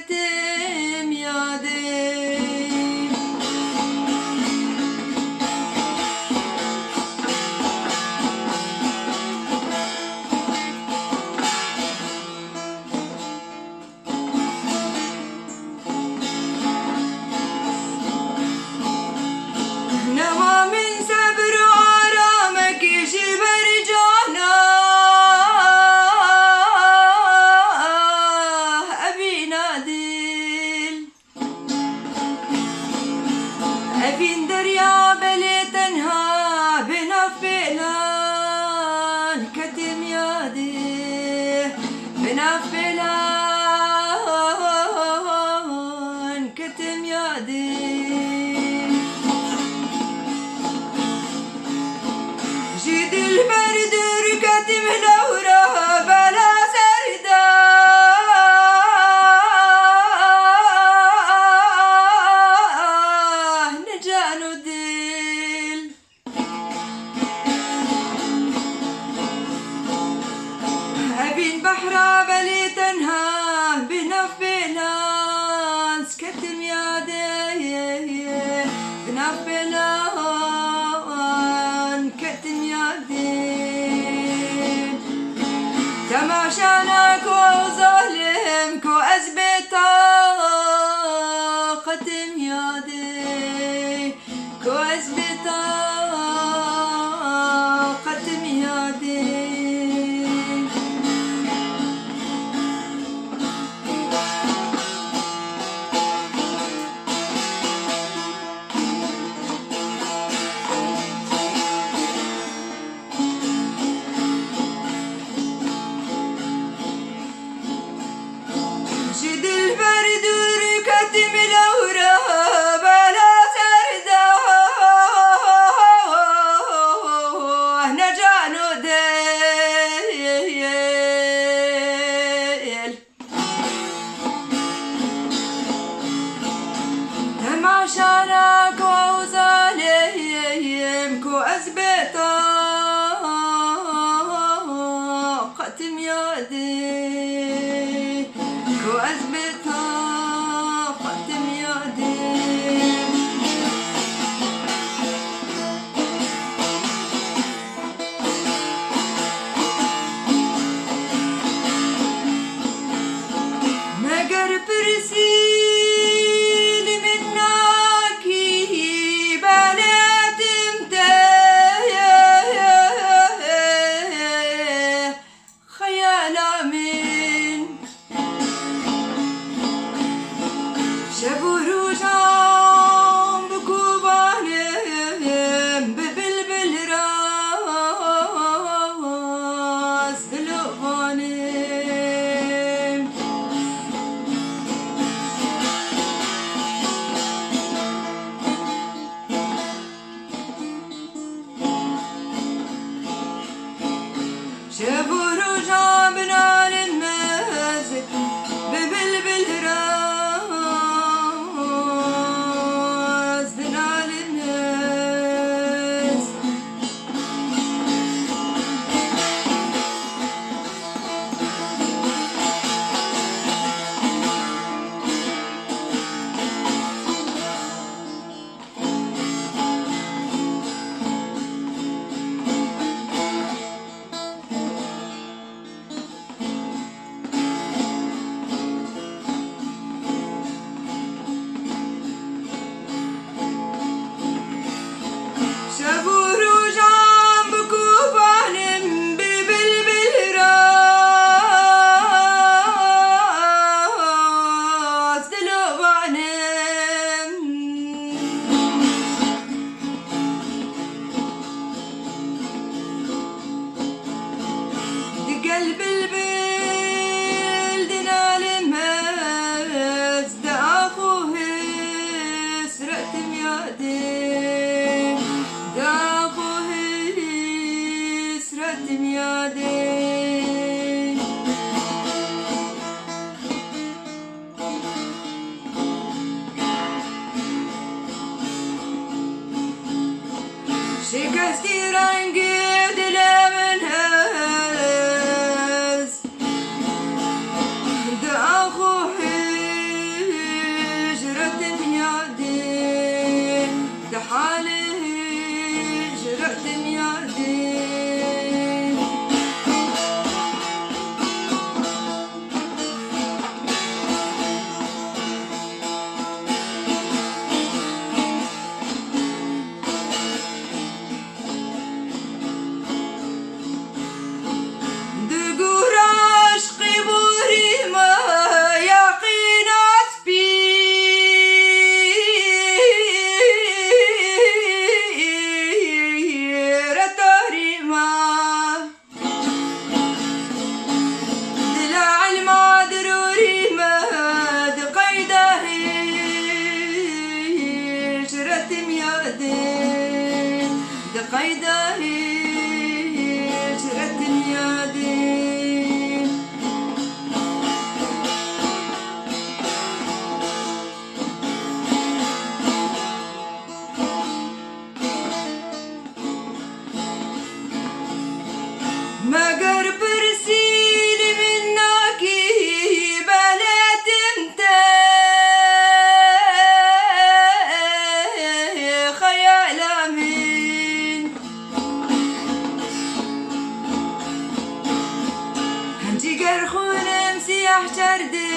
كتم يادي نما من صبر وآرامك يشيب رجعنا أبي نادل أبي دريا بلي تنها بنفلان كتم يادي بنفلان كتم يادي جيد البرد ركت ملورة بلا سردة نجان الدل أبين بحرة بلي تنها بنفلان سكتم يادي بنفلان كتم يادي تماشانك وظالمك وأزبطا قتم يادي كوأزبطا قتم يادي جد البرد وركت ملورة بلا سردة نجانو ديل تماشانك وظالمك وأزبطا قتم يادي وأثبتها قدم يدي مقر برسيل منك بلد خيال من شبور وجام بكوبانم ببلبل راس دلوانم هيدا هجرة الدنيا دي. ما قرب رسيلي منك بلد انت خيال من هنتي قرخون مسيح شردي